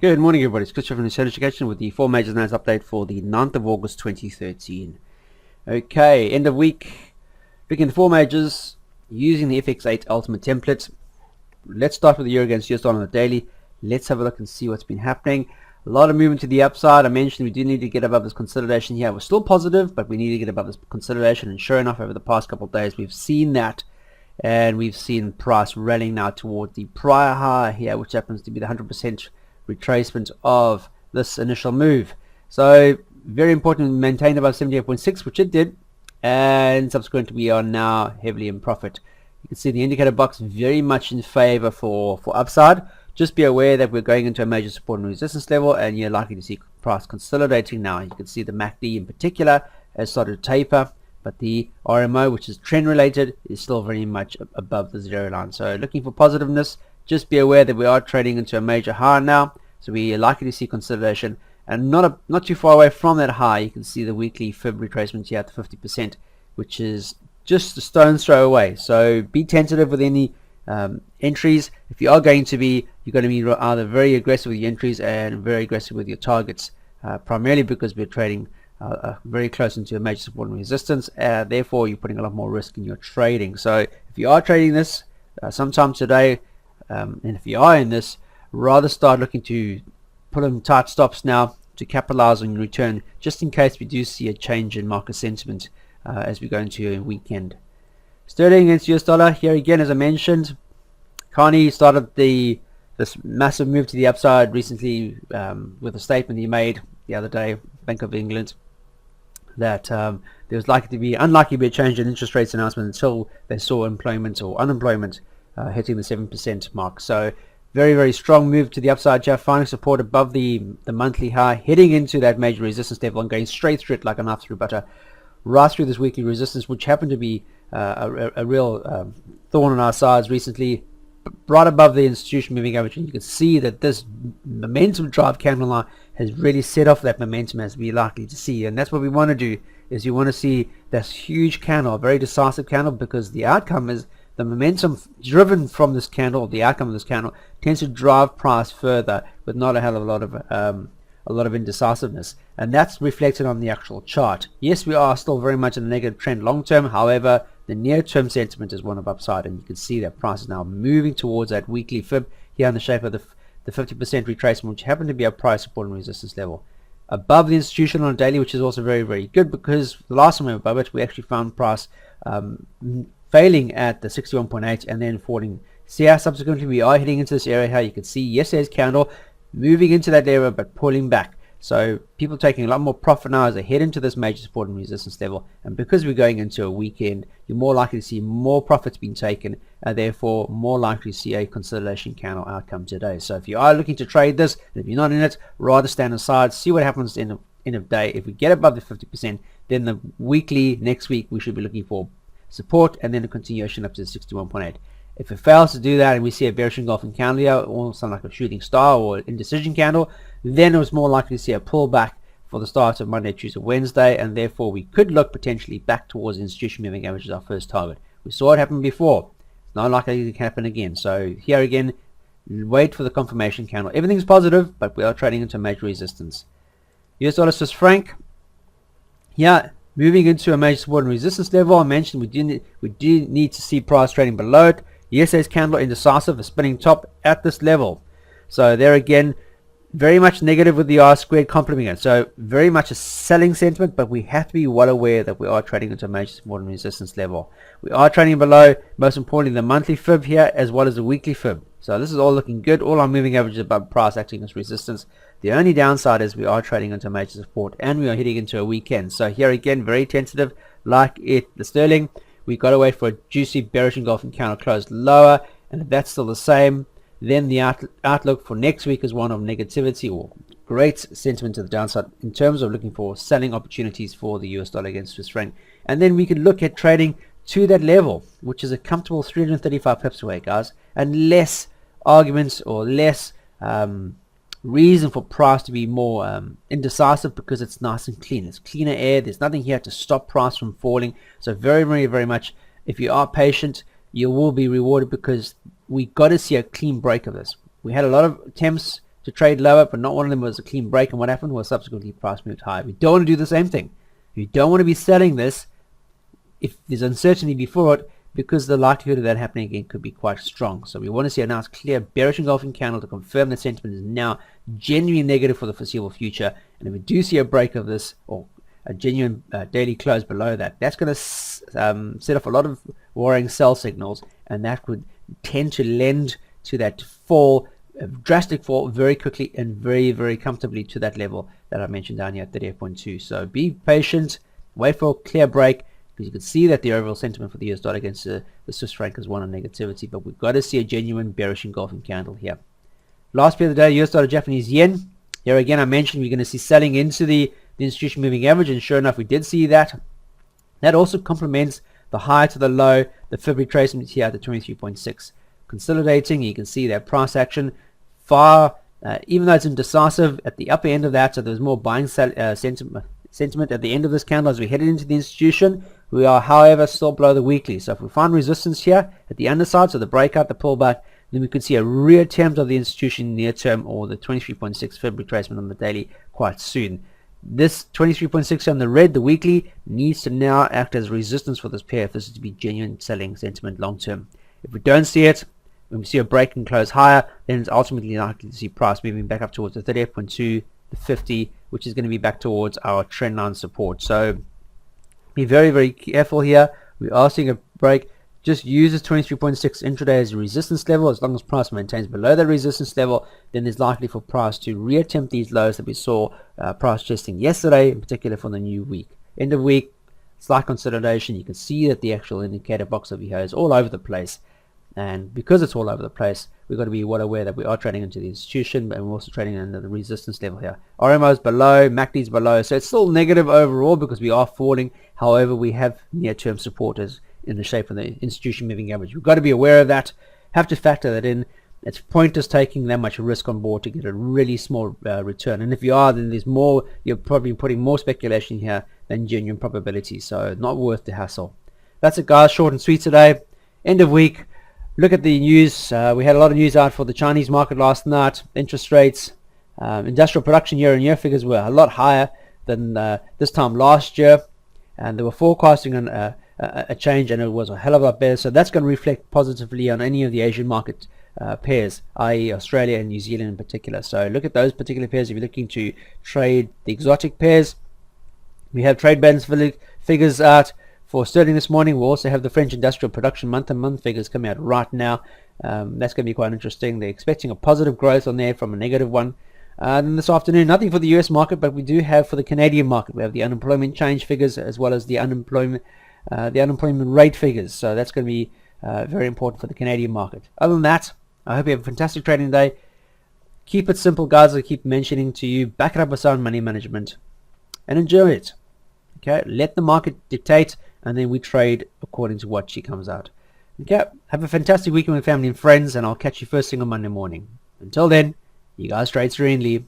Good morning, everybody. It's Christopher from Serene Education with the 4 Majors Notes update for the 9th of August 2013. Okay, end of week. Looking at the 4 Majors using the FX8 Ultimate template. Let's start with the Euro against US dollar on the daily. Let's have a look and see what's been happening. A lot of movement to the upside. I mentioned we do need to get above this consolidation here. We're still positive, but we need to get above this consolidation. And sure enough, over the past couple of days, we've seen that. And we've seen price rallying now toward the prior high here, which happens to be the 100% retracement of this initial move. So very important, maintained above 78.6, which it did, and subsequently we are now heavily in profit. You can see the indicator box very much in favor for upside. Just be aware that we're going into a major support and resistance level, and you're likely to see price consolidating now. You can see the MACD in particular has started to taper, but the RMO, which is trend related, is still very much above the zero line. So looking for positiveness. Just be aware that we are trading into a major high now, so we are likely to see consolidation, and not too far away from that high. You can see the weekly fib retracement here at the 50%, which is just a stone's throw away. So be tentative with any entries. If you are going to be, you're going to be either very aggressive with your entries and very aggressive with your targets, primarily because we're trading very close into a major support and resistance. Therefore, you're putting a lot more risk in your trading. So if you are trading this sometime today, and if you are in this, rather start looking to put in tight stops now to capitalize on your return, just in case we do see a change in market sentiment as we go into a weekend. Sterling against US dollar, here again, as I mentioned, Carney started this massive move to the upside recently with a statement he made the other day, Bank of England, that there was unlikely to be a change in interest rates announcement until they saw employment or unemployment hitting the 7% mark. So very, very strong move to the upside here, finding support above the monthly high, heading into that major resistance level and going straight through it like a knife through butter, right through this weekly resistance, which happened to be a real thorn on our sides recently, right above the institution moving average. And you can see that this momentum drive candle line has really set off that momentum as we're likely to see, and that's what we want to do. Is you want to see this huge candle, a very decisive candle, because the outcome is the momentum driven from this candle, the outcome of this candle, tends to drive price further with not a hell of a lot of indecisiveness, and that's reflected on the actual chart. Yes, we are still very much in a negative trend long term. However, the near term sentiment is one of upside, and you can see that price is now moving towards that weekly fib here in the shape of the 50% retracement, which happened to be a price support and resistance level above the institutional on a daily, which is also very, very good, because the last time we were above it, we actually found price failing at the 61.8 and then falling. See how subsequently we are heading into this area here. You can see yesterday's candle moving into that area but pulling back. So people taking a lot more profit now as they head into this major support and resistance level, and because we're going into a weekend, you're more likely to see more profits being taken, and therefore more likely to see a consolidation candle outcome today. So if you are looking to trade this, and if you're not in it, rather stand aside, see what happens in the end of day. If we get above the 50%, then the weekly next week we should be looking for support and then a continuation up to the 61.8. If it fails to do that and we see a bearish engulfing candle here, almost like a shooting star or indecision candle, then it was more likely to see a pullback for the start of Monday, Tuesday, Wednesday, and therefore we could look potentially back towards institution moving average as our first target. We saw it happen before. It's not likely to happen again. So here again, wait for the confirmation candle. Everything's positive, but we are trading into major resistance. US dollar Swiss franc. Here, moving into a major support and resistance level. I mentioned we do need to see price trading below it. Yesterday's candle indecisive, a spinning top at this level. So there again, very much negative with the R squared complementing it. So very much a selling sentiment, but we have to be well aware that we are trading into a major support and resistance level. We are trading below, most importantly, the monthly fib here as well as the weekly fib. So this is all looking good. All our moving averages above price acting as resistance. The only downside is we are trading into major support and we are heading into a weekend. So here again, very tentative, like the sterling. We got to wait for a juicy bearish engulfing candle close lower, and if that's still the same, then the outlook for next week is one of negativity or great sentiment to the downside in terms of looking for selling opportunities for the US dollar against Swiss franc. And then we can look at trading to that level, which is a comfortable 335 pips away, guys, and less arguments or less reason for price to be more indecisive, because it's nice and clean. It's cleaner air. There's nothing here to stop price from falling. So very, very, very much, if you are patient, you will be rewarded, because we got to see a clean break of this. We had a lot of attempts to trade lower, but not one of them was a clean break, and what happened was subsequently price moved higher. We don't want to do the same thing. You don't want to be selling this if there's uncertainty before it, because the likelihood of that happening again could be quite strong. So we want to see a nice clear bearish engulfing candle to confirm that sentiment is now genuinely negative for the foreseeable future. And if we do see a break of this, or a genuine daily close below that, that's going to set off a lot of worrying sell signals, and that would tend to lend to that fall, a drastic fall, very quickly and very, very comfortably to that level that I mentioned down here at 38.2. So be patient, wait for a clear break, because you can see that the overall sentiment for the US dollar against the Swiss franc is one on negativity, but we've got to see a genuine bearish engulfing candle here. Last pair of the day, US dollar Japanese yen. Here again, I mentioned we're going to see selling into the institution moving average, and sure enough, we did see that. That also complements the high to the low, the February tracement here at the 23.6. Consolidating, you can see that price action far, even though it's indecisive, at the upper end of that, so there's more buying sentiment at the end of this candle as we headed into the institution. We are, however, still below the weekly. So if we find resistance here at the underside, so the breakout, the pullback, then we could see a reattempt of the institution near term, or the 23.6 February tracement on the daily quite soon. This 23.6 on the red, the weekly, needs to now act as resistance for this pair if this is to be genuine selling sentiment long term. If we don't see it, when we see a break and close higher, then it's ultimately likely to see price moving back up towards the 38.2, the 50, which is going to be back towards our trend line support. So be very, very careful here. We are seeing a break. Just use this 23.6 intraday as a resistance level. As long as price maintains below that resistance level, then there's likely for price to reattempt these lows that we saw price testing yesterday, in particular for the new week. End of week, slight consolidation. You can see that the actual indicator box over here is all over the place. And because it's all over the place, we've got to be well aware that we are trading into the institution, and we're also trading under the resistance level here. RMO is below, MACD is below, so it's still negative overall because we are falling. However, we have near-term supporters in the shape of the institution moving average. We've got to be aware of that, have to factor that in. It's pointless taking that much risk on board to get a really small return. And if you are, then there's more, you're probably putting more speculation here than genuine probability, so not worth the hassle. That's it, guys. Short and sweet today. End of week. Look at the news. We had a lot of news out for the Chinese market last night. Interest rates, industrial production year-on-year figures were a lot higher than this time last year, and they were forecasting a change, and it was a hell of a lot better. So that's going to reflect positively on any of the Asian market pairs, i.e. Australia and New Zealand in particular. So look at those particular pairs if you're looking to trade the exotic pairs. We have trade balance figures out for sterling this morning. We'll also have the French industrial production month-to-month figures coming out right now. That's going to be quite interesting. They're expecting a positive growth on there from a negative one. Then this afternoon, nothing for the US market, but we do have for the Canadian market. We have the unemployment change figures as well as the unemployment rate figures. So that's going to be very important for the Canadian market. Other than that, I hope you have a fantastic trading day. Keep it simple, guys. I keep mentioning to you, back it up with sound money management and enjoy it. Okay, let the market dictate, and then we trade according to what she comes out. Okay, have a fantastic weekend with family and friends, and I'll catch you first thing on Monday morning. Until then, you guys trade serenely.